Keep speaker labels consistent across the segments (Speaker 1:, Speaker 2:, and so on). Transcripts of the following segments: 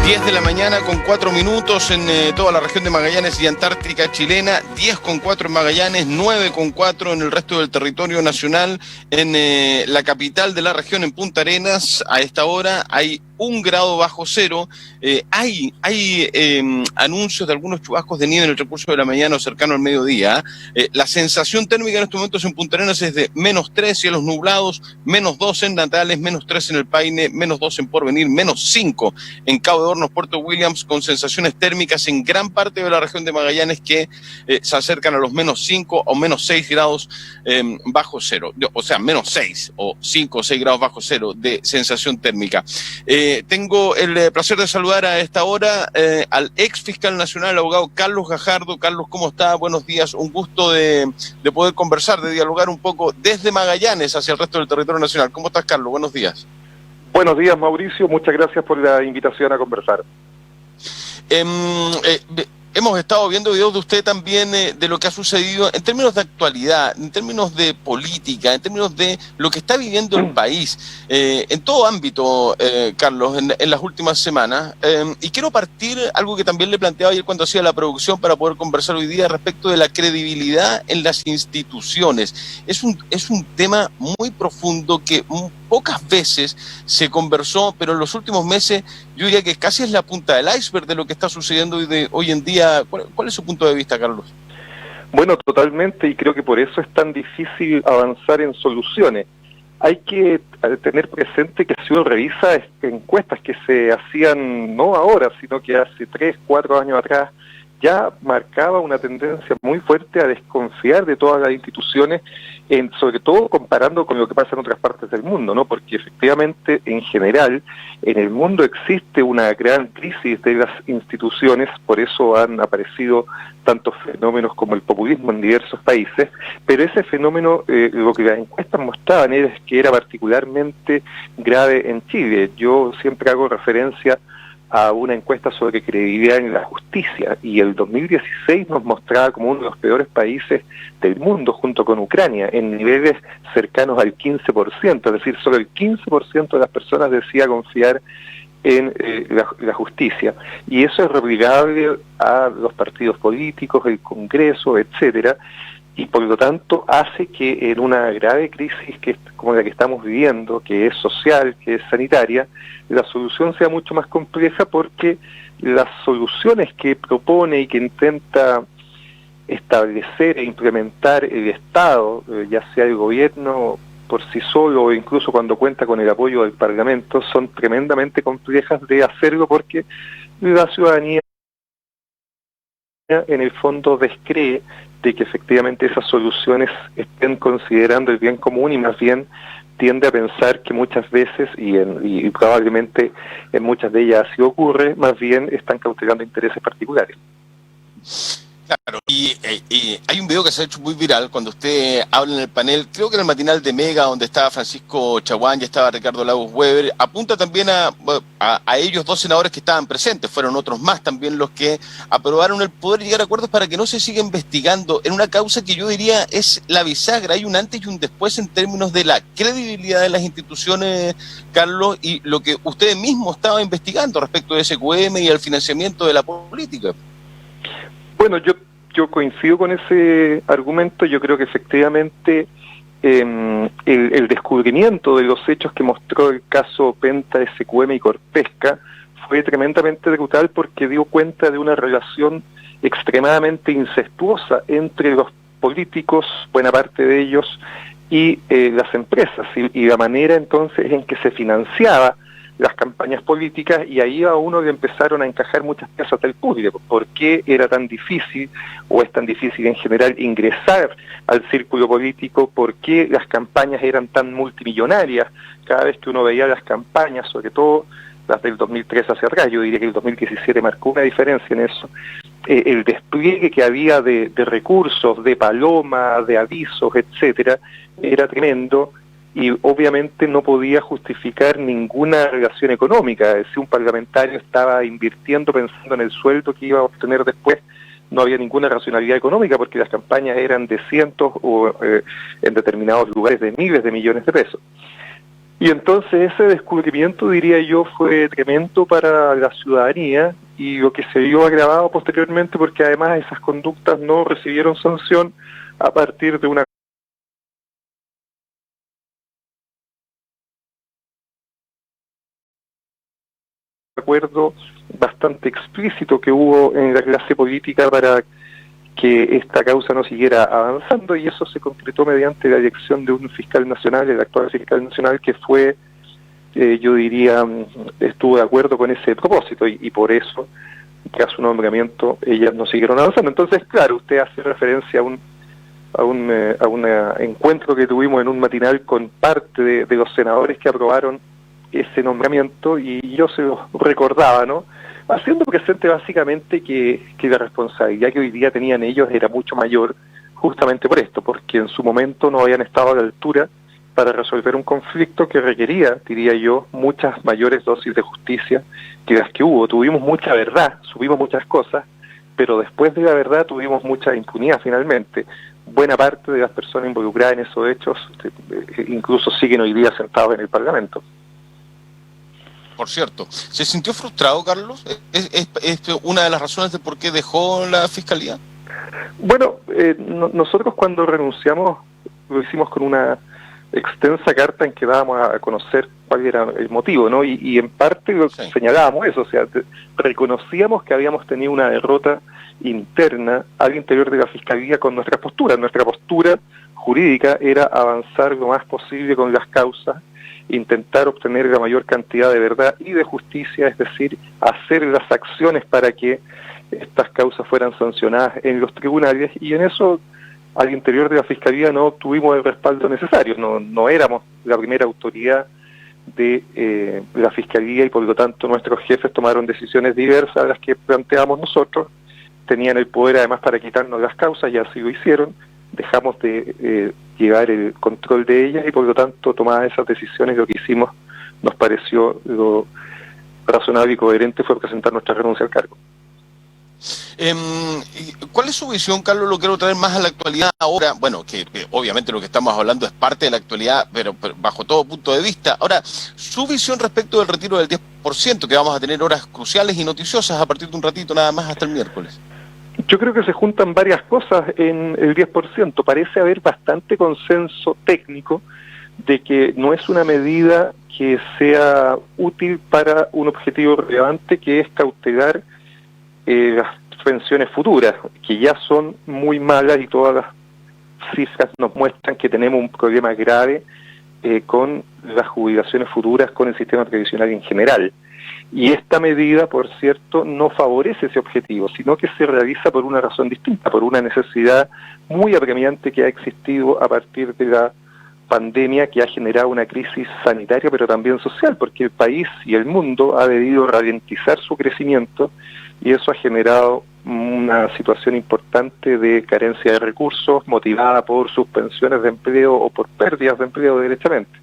Speaker 1: 10 de la mañana con 4 minutos en toda la región de Magallanes y Antártica chilena, 10 con 4 en Magallanes, 9 con 4 en el resto del territorio nacional. En la capital de la región, en Punta Arenas, a esta hora hay 1 grado bajo cero. Hay anuncios de algunos chubascos de nieve en el transcurso de la mañana o cercano al mediodía. La sensación térmica en estos momentos en Punta Arenas es de -3, cielos nublados, -2 en Natales, -3 en El Paine, -2 en Porvenir, -5 en Cabo de Hornos, Puerto Williams, con sensaciones térmicas en gran parte de la región de Magallanes que se acercan a los -5 o -6 grados bajo cero. O sea, -6 o 5 o 6 grados bajo cero de sensación térmica. Tengo el placer de saludar a esta hora al ex fiscal nacional, el abogado Carlos Gajardo. Carlos, ¿cómo está? Buenos días. Un gusto de poder conversar, de dialogar un poco desde Magallanes hacia el resto del territorio nacional. ¿Cómo estás, Carlos? Buenos días.
Speaker 2: Buenos días, Mauricio. Muchas gracias por la invitación a conversar.
Speaker 1: Hemos estado viendo videos de usted también de lo que ha sucedido en términos de actualidad, en términos de política, en términos de lo que está viviendo el país, en todo ámbito, Carlos, en las últimas semanas. Y quiero partir algo que también le planteaba ayer cuando hacía la producción para poder conversar hoy día respecto de la credibilidad en las instituciones. Es un tema muy profundo que pocas veces se conversó, pero en los últimos meses yo diría que casi es la punta del iceberg de lo que está sucediendo hoy en día. ¿Cuál es su punto de vista, Carlos?
Speaker 2: Bueno, totalmente, y creo que por eso es tan difícil avanzar en soluciones. Hay que tener presente que si uno revisa encuestas que se hacían no ahora, sino que hace 3, 4 años atrás, ya marcaba una tendencia muy fuerte a desconfiar de todas las instituciones, sobre todo comparando con lo que pasa en otras partes del mundo, ¿no? Porque efectivamente, en general, en el mundo existe una gran crisis de las instituciones, por eso han aparecido tantos fenómenos como el populismo en diversos países, pero ese fenómeno, lo que las encuestas mostraban es que era particularmente grave en Chile. Yo siempre hago referencia a una encuesta sobre credibilidad en la justicia, y el 2016 nos mostraba como uno de los peores países del mundo, junto con Ucrania, en niveles cercanos al 15%, es decir, solo el 15% de las personas decía confiar en la justicia, y eso es replicable a los partidos políticos, el Congreso, etcétera, y por lo tanto hace que en una grave crisis como la que estamos viviendo, que es social, que es sanitaria, la solución sea mucho más compleja, porque las soluciones que propone y que intenta establecer e implementar el Estado, ya sea el gobierno por sí solo o incluso cuando cuenta con el apoyo del Parlamento, son tremendamente complejas de hacerlo, porque la ciudadanía en el fondo descree de que efectivamente esas soluciones estén considerando el bien común, y más bien tiende a pensar que muchas veces, y probablemente en muchas de ellas así ocurre, más bien están cautelando intereses particulares.
Speaker 1: Claro, y hay un video que se ha hecho muy viral cuando usted habla en el panel, creo que en el matinal de Mega, donde estaba Francisco Chaguán y estaba Ricardo Lagos Weber, apunta también a ellos dos senadores que estaban presentes, fueron otros más también los que aprobaron el poder llegar a acuerdos para que no se siga investigando en una causa que yo diría es la bisagra. Hay un antes y un después en términos de la credibilidad de las instituciones, Carlos, y lo que usted mismo estaba investigando respecto de SQM y el financiamiento de la política.
Speaker 2: Bueno, yo coincido con ese argumento. Yo creo que efectivamente el descubrimiento de los hechos que mostró el caso Penta, SQM y Corpesca fue tremendamente brutal, porque dio cuenta de una relación extremadamente incestuosa entre los políticos, buena parte de ellos, y las empresas, y la manera entonces en que se financiaba las campañas políticas, y ahí a uno le empezaron a encajar muchas piezas del puzzle. ¿Por qué era tan difícil, o es tan difícil en general, ingresar al círculo político? ¿Por qué las campañas eran tan multimillonarias? Cada vez que uno veía las campañas, sobre todo las del 2003 hacia atrás, yo diría que el 2017 marcó una diferencia en eso, el despliegue que había de recursos, de paloma, de avisos, etcétera, era tremendo, y obviamente no podía justificar ninguna relación económica. Si un parlamentario estaba invirtiendo pensando en el sueldo que iba a obtener después, no había ninguna racionalidad económica, porque las campañas eran de cientos o en determinados lugares de miles de millones de pesos. Y entonces ese descubrimiento, diría yo, fue tremendo para la ciudadanía y lo que se vio agravado posteriormente porque además esas conductas no recibieron sanción a partir de un acuerdo bastante explícito que hubo en la clase política para que esta causa no siguiera avanzando, y eso se concretó mediante la elección de un fiscal nacional, el actual fiscal nacional, que fue, yo diría, estuvo de acuerdo con ese propósito, y por eso, tras su nombramiento, ellas no siguieron avanzando. Entonces, claro, usted hace referencia a un encuentro que tuvimos en un matinal con parte de los senadores que aprobaron ese nombramiento, y yo se lo recordaba, ¿no? Haciendo presente básicamente que la responsabilidad que hoy día tenían ellos era mucho mayor, justamente por esto, porque en su momento no habían estado a la altura para resolver un conflicto que requería, diría yo, muchas mayores dosis de justicia que las que hubo. Tuvimos mucha verdad, supimos muchas cosas, pero después de la verdad tuvimos mucha impunidad finalmente. Buena parte de las personas involucradas en esos hechos incluso siguen hoy día sentados en el Parlamento.
Speaker 1: Por cierto, ¿se sintió frustrado, Carlos? ¿Es una de las razones de por qué dejó la Fiscalía?
Speaker 2: Bueno, nosotros cuando renunciamos lo hicimos con una extensa carta en que dábamos a conocer cuál era el motivo, ¿no? Y en parte señalábamos eso, o sea, reconocíamos que habíamos tenido una derrota interna al interior de la Fiscalía con nuestra postura. Nuestra postura jurídica era avanzar lo más posible con las causas, intentar obtener la mayor cantidad de verdad y de justicia, es decir, hacer las acciones para que estas causas fueran sancionadas en los tribunales, y en eso al interior de la Fiscalía no obtuvimos el respaldo necesario, no éramos la primera autoridad de la Fiscalía, y por lo tanto nuestros jefes tomaron decisiones diversas a las que planteamos nosotros. Tenían el poder además para quitarnos las causas, y así lo hicieron. Dejamos de llevar el control de ellas, y por lo tanto, tomadas esas decisiones, lo que hicimos nos pareció lo razonable y coherente fue presentar nuestra renuncia al cargo.
Speaker 1: ¿Cuál es su visión, Carlos? Lo quiero traer más a la actualidad ahora. Bueno, que obviamente lo que estamos hablando es parte de la actualidad, pero bajo todo punto de vista. Ahora, su visión respecto del retiro del 10%, que vamos a tener horas cruciales y noticiosas a partir de un ratito nada más hasta el miércoles.
Speaker 2: Yo creo que se juntan varias cosas en el 10%. Parece haber bastante consenso técnico de que no es una medida que sea útil para un objetivo relevante, que es cautelar las pensiones futuras, que ya son muy malas, y todas las cifras nos muestran que tenemos un problema grave con las jubilaciones futuras, con el sistema previsional en general. Y esta medida, por cierto, no favorece ese objetivo, sino que se realiza por una razón distinta, por una necesidad muy apremiante que ha existido a partir de la pandemia, que ha generado una crisis sanitaria, pero también social, porque el país y el mundo ha debido ralentizar su crecimiento, y eso ha generado una situación importante de carencia de recursos, motivada por suspensiones de empleo o por pérdidas de empleo derechamente.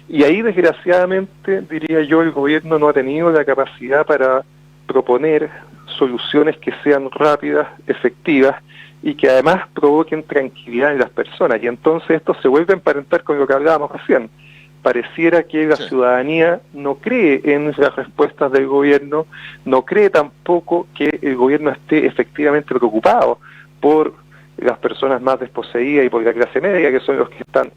Speaker 2: Y ahí, desgraciadamente, diría yo, el gobierno no ha tenido la capacidad para proponer soluciones que sean rápidas, efectivas, y que además provoquen tranquilidad en las personas. Y entonces esto se vuelve a emparentar con lo que hablábamos recién. Pareciera que la ciudadanía no cree en las respuestas del gobierno, no cree tampoco que el gobierno esté efectivamente preocupado por las personas más desposeídas y por la clase media, que son los que están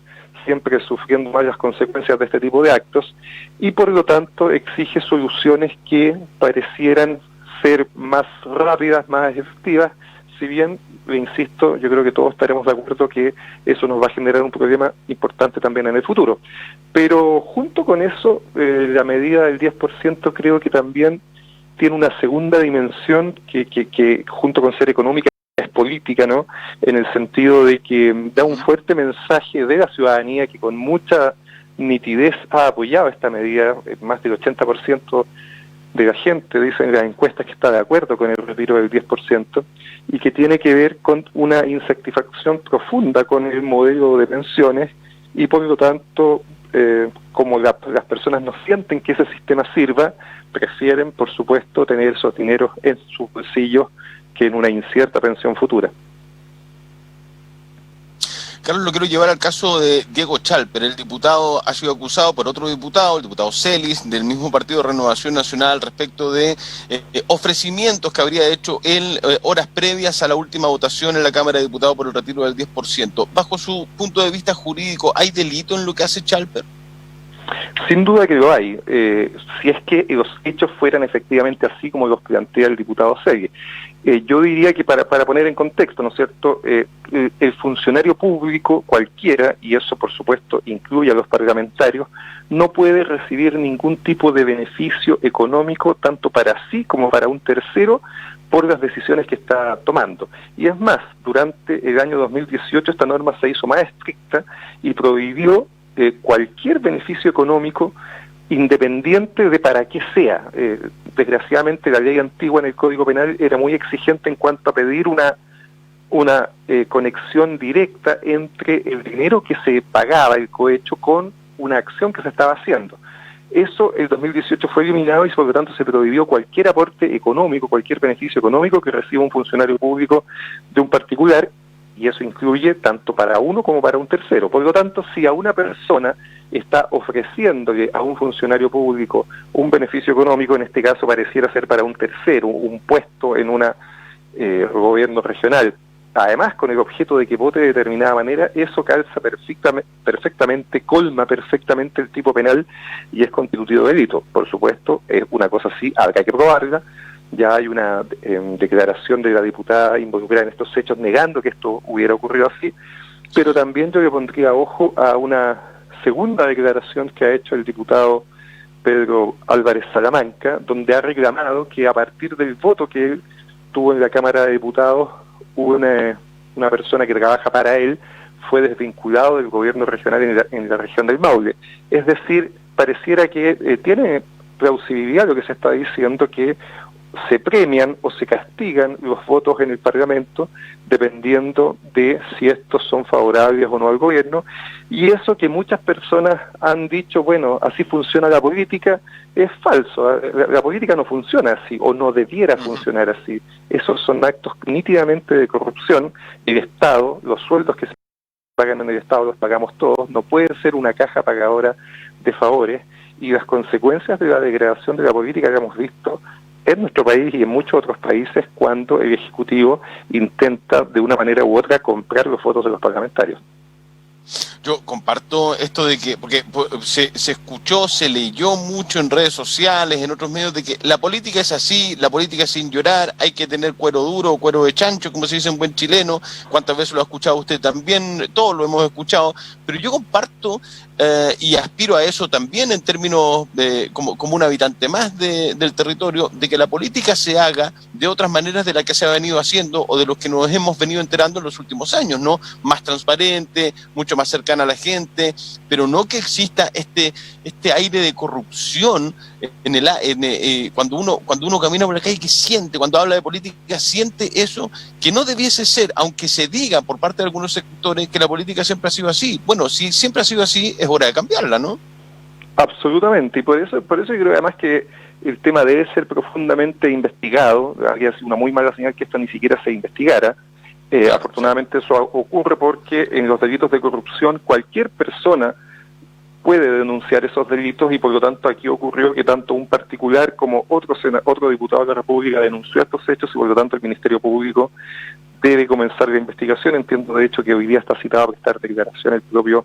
Speaker 2: siempre sufriendo más las consecuencias de este tipo de actos, y por lo tanto exige soluciones que parecieran ser más rápidas, más efectivas, si bien, insisto, yo creo que todos estaremos de acuerdo que eso nos va a generar un problema importante también en el futuro. Pero junto con eso, la medida del 10% creo que también tiene una segunda dimensión que junto con ser económica es política, ¿no? En el sentido de que da un fuerte mensaje de la ciudadanía que con mucha nitidez ha apoyado esta medida. Más del 80% de la gente, dicen las encuestas, que está de acuerdo con el retiro del 10%, y que tiene que ver con una insatisfacción profunda con el modelo de pensiones, y por lo tanto, como las personas no sienten que ese sistema sirva, prefieren, por supuesto, tener esos dineros en sus bolsillos que en una incierta pensión futura.
Speaker 1: Carlos, lo quiero llevar al caso de Diego Chalper. El diputado ha sido acusado por otro diputado, el diputado Celis, del mismo partido Renovación Nacional, respecto de ofrecimientos que habría hecho él horas previas a la última votación en la Cámara de Diputados por el retiro del 10%. Bajo su punto de vista jurídico, ¿hay delito en lo que hace Chalper?
Speaker 2: Sin duda que lo hay, si es que los hechos fueran efectivamente así como los plantea el diputado Segui. Yo diría que para poner en contexto, ¿no es cierto?, el funcionario público cualquiera, y eso por supuesto incluye a los parlamentarios, no puede recibir ningún tipo de beneficio económico, tanto para sí como para un tercero, por las decisiones que está tomando. Y es más, durante el año 2018 esta norma se hizo más estricta y prohibió cualquier beneficio económico independiente de para qué sea. Desgraciadamente la ley antigua en el Código Penal era muy exigente en cuanto a pedir una conexión directa entre el dinero que se pagaba, el cohecho, con una acción que se estaba haciendo. Eso el 2018 fue eliminado y por lo tanto se prohibió cualquier aporte económico, cualquier beneficio económico que reciba un funcionario público de un particular, y eso incluye tanto para uno como para un tercero. Por lo tanto, si a una persona está ofreciéndole a un funcionario público un beneficio económico, en este caso pareciera ser para un tercero, un puesto en un gobierno regional, además con el objeto de que vote de determinada manera, eso calza perfectamente, colma perfectamente el tipo penal y es constitutivo de delito. Por supuesto, es una cosa así, habrá que probarla. Ya hay una declaración de la diputada involucrada en estos hechos negando que esto hubiera ocurrido así, pero también yo le pondría ojo a una segunda declaración que ha hecho el diputado Pedro Álvarez Salamanca, donde ha reclamado que a partir del voto que él tuvo en la Cámara de Diputados, una persona que trabaja para él fue desvinculado del gobierno regional en la región del Maule. Es decir, pareciera que tiene plausibilidad lo que se está diciendo, que se premian o se castigan los votos en el Parlamento dependiendo de si estos son favorables o no al gobierno, y eso que muchas personas han dicho, bueno, así funciona la política, es falso. La política no funciona así, o no debiera funcionar así. Esos son actos nítidamente de corrupción. El Estado, los sueldos que se pagan en el Estado los pagamos todos, no puede ser una caja pagadora de favores, y las consecuencias de la degradación de la política que hemos visto en nuestro país y en muchos otros países cuando el Ejecutivo intenta de una manera u otra comprar los votos de los parlamentarios.
Speaker 1: Yo comparto esto de que, porque se escuchó, se leyó mucho en redes sociales, en otros medios, de que la política es así, la política es sin llorar, hay que tener cuero duro o cuero de chancho, como se dice en buen chileno. ¿Cuántas veces lo ha escuchado usted también? Todos lo hemos escuchado, pero yo comparto y aspiro a eso también en términos como un habitante más del territorio, de que la política se haga de otras maneras de la que se ha venido haciendo o de los que nos hemos venido enterando en los últimos años, ¿no? Más transparente, mucho más cercana a la gente, pero no que exista este aire de corrupción cuando uno camina por la calle, que siente, cuando habla de política, siente eso que no debiese ser, aunque se diga por parte de algunos sectores que la política siempre ha sido así. Bueno, si siempre ha sido así, es hora de cambiarla, ¿no?
Speaker 2: Absolutamente, y por eso yo creo además que el tema debe ser profundamente investigado. Habría sido una muy mala señal que esto ni siquiera se investigara. Afortunadamente eso ocurre porque en los delitos de corrupción cualquier persona puede denunciar esos delitos, y por lo tanto aquí ocurrió que tanto un particular como otro diputado de la República denunció estos hechos, y por lo tanto el Ministerio Público debe comenzar la investigación. Entiendo de hecho que hoy día está citado a prestar declaración el propio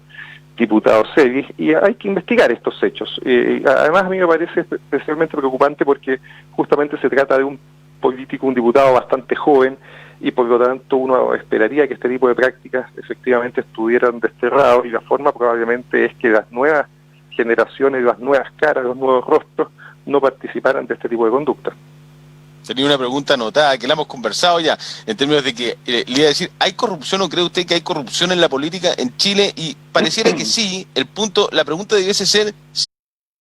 Speaker 2: diputado Segui, y hay que investigar estos hechos. Además a mí me parece especialmente preocupante porque justamente se trata de un político, un diputado bastante joven, y por lo tanto uno esperaría que este tipo de prácticas efectivamente estuvieran desterrados, y la forma probablemente es que las nuevas generaciones, las nuevas caras, los nuevos rostros no participaran de este tipo de conducta.
Speaker 1: Tenía una pregunta anotada que la hemos conversado ya, en términos de que le iba a decir, ¿hay corrupción o cree usted que hay corrupción en la política en Chile? Y pareciera que sí. La pregunta debiese ser,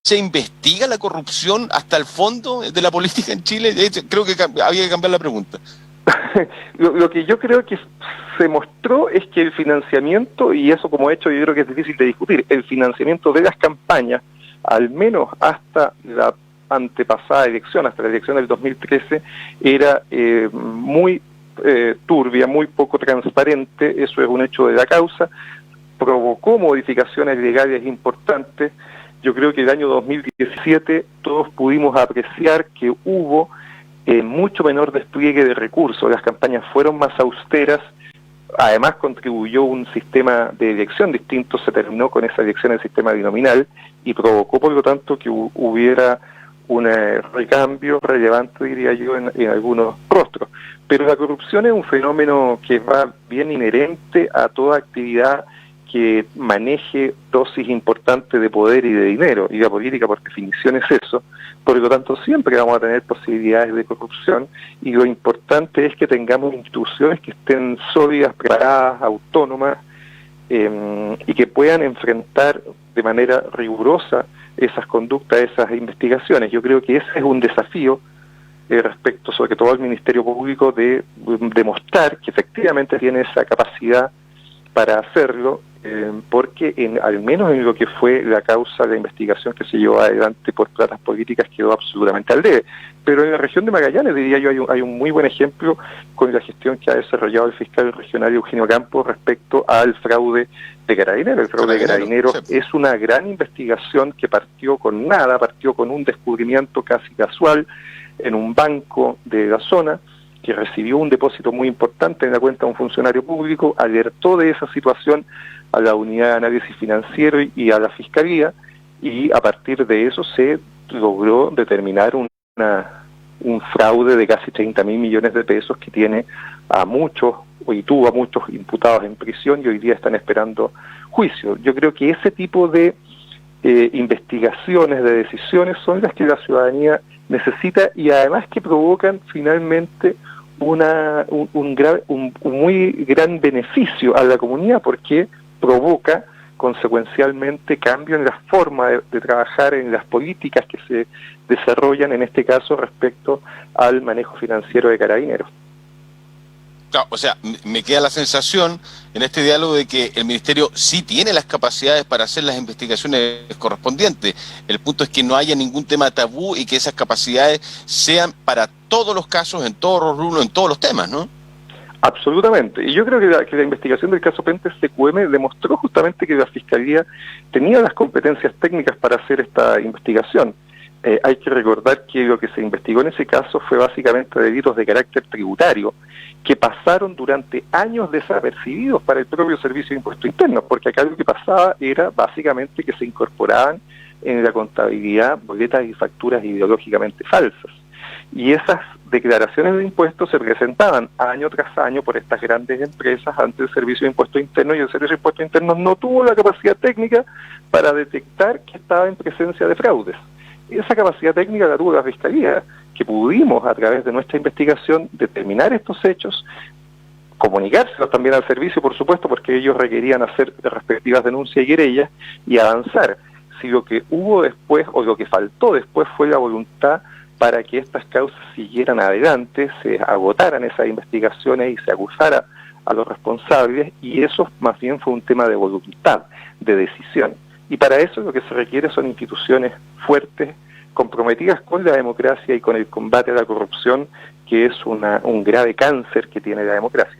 Speaker 1: ¿se investiga la corrupción hasta el fondo de la política en Chile? Creo que había que cambiar la pregunta.
Speaker 2: Lo que yo creo que se mostró es que el financiamiento, y eso como hecho yo creo que es difícil de discutir, el financiamiento de las campañas, al menos hasta la antepasada elección, hasta la elección del 2013, era muy turbia, muy poco transparente, eso es un hecho de la causa, provocó modificaciones legales importantes. Yo creo que el año 2017 todos pudimos apreciar que hubo mucho menor despliegue de recursos, las campañas fueron más austeras, además contribuyó un sistema de elección distinto, se terminó con esa elección en sistema binominal y provocó por lo tanto que hubiera un recambio relevante, diría yo, en algunos rostros. Pero la corrupción es un fenómeno que va bien inherente a toda actividad que maneje dosis importantes de poder y de dinero, y la política por definición es eso. Por lo tanto, siempre vamos a tener posibilidades de corrupción, y lo importante es que tengamos instituciones que estén sólidas, preparadas, autónomas, y que puedan enfrentar de manera rigurosa esas conductas, esas investigaciones. Yo creo que ese es un desafío respecto, sobre todo al Ministerio Público, de demostrar que efectivamente tiene esa capacidad para hacerlo, porque al menos en lo que fue la causa de la investigación que se llevó adelante por platas políticas quedó absolutamente al debe. Pero en la región de Magallanes, diría yo, hay un muy buen ejemplo con la gestión que ha desarrollado el fiscal regional Eugenio Campos respecto al fraude de Carabineros. El fraude de Carabineros es una gran investigación que partió con nada, partió con un descubrimiento casi casual en un banco de la zona, que recibió un depósito muy importante en la cuenta de un funcionario público, alertó de esa situación a la unidad de análisis financiero y a la fiscalía, y a partir de eso se logró determinar un fraude de casi 30.000 millones de pesos que tiene a muchos, y tuvo a muchos imputados en prisión, y hoy día están esperando juicio. Yo creo que ese tipo de investigaciones, de decisiones, son las que la ciudadanía necesita, y además que provocan finalmente un muy gran beneficio a la comunidad, porque provoca consecuencialmente cambio en la forma de trabajar, en las políticas que se desarrollan, en este caso respecto al manejo financiero de Carabineros.
Speaker 1: Claro, o sea, me queda la sensación en este diálogo de que el Ministerio sí tiene las capacidades para hacer las investigaciones correspondientes. El punto es que no haya ningún tema tabú y que esas capacidades sean para todos los casos, en todos los rubros, en todos los temas, ¿no?
Speaker 2: Absolutamente. Y yo creo que la investigación del caso Pentes CQM demostró justamente que la Fiscalía tenía las competencias técnicas para hacer esta investigación. Hay que recordar que lo que se investigó en ese caso fue básicamente delitos de carácter tributario, que pasaron durante años desapercibidos para el propio Servicio de Impuestos Internos, porque acá lo que pasaba era básicamente que se incorporaban en la contabilidad boletas y facturas ideológicamente falsas. Y esas declaraciones de impuestos se presentaban año tras año por estas grandes empresas ante el Servicio de Impuestos Internos, y el Servicio de Impuestos Internos no tuvo la capacidad técnica para detectar que estaba en presencia de fraudes. Esa capacidad técnica la tuvo la Fiscalía, que pudimos a través de nuestra investigación determinar estos hechos, comunicárselos también al servicio, por supuesto, porque ellos requerían hacer respectivas denuncias y querellas y avanzar. Si lo que hubo después o lo que faltó después fue la voluntad para que estas causas siguieran adelante, se agotaran esas investigaciones y se acusara a los responsables, y eso más bien fue un tema de voluntad, de decisión. Y para eso lo que se requiere son instituciones fuertes, comprometidas con la democracia y con el combate a la corrupción, que es un grave cáncer que tiene la democracia.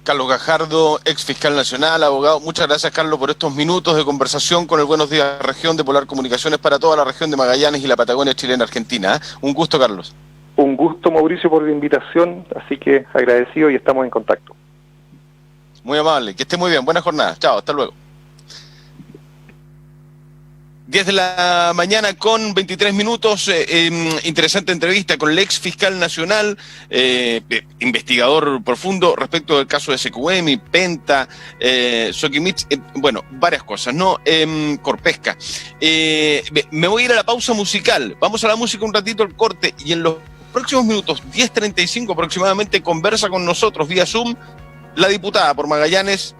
Speaker 1: Carlos Gajardo, ex fiscal nacional, abogado. Muchas gracias, Carlos, por estos minutos de conversación con el Buenos Días Región de Polar Comunicaciones para toda la región de Magallanes y la Patagonia chilena argentina. Un gusto, Carlos.
Speaker 2: Un gusto, Mauricio, por la invitación, así que agradecido y estamos en contacto.
Speaker 1: Muy amable, que esté muy bien, buena jornada. Chao, hasta luego. 10 de la mañana con 23 minutos, interesante entrevista con el ex fiscal nacional, investigador profundo respecto del caso de SQM, Penta, Soquimich, bueno, varias cosas, ¿no? Corpesca. Me voy a ir a la pausa musical, vamos a la música un ratito, el corte, y en los próximos minutos, 10:35 aproximadamente, conversa con nosotros vía Zoom la diputada por Magallanes,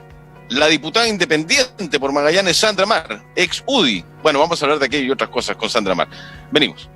Speaker 1: la diputada independiente por Magallanes, Sandra Mar, ex UDI. Bueno, vamos a hablar de aquello y otras cosas con Sandra Mar. Venimos.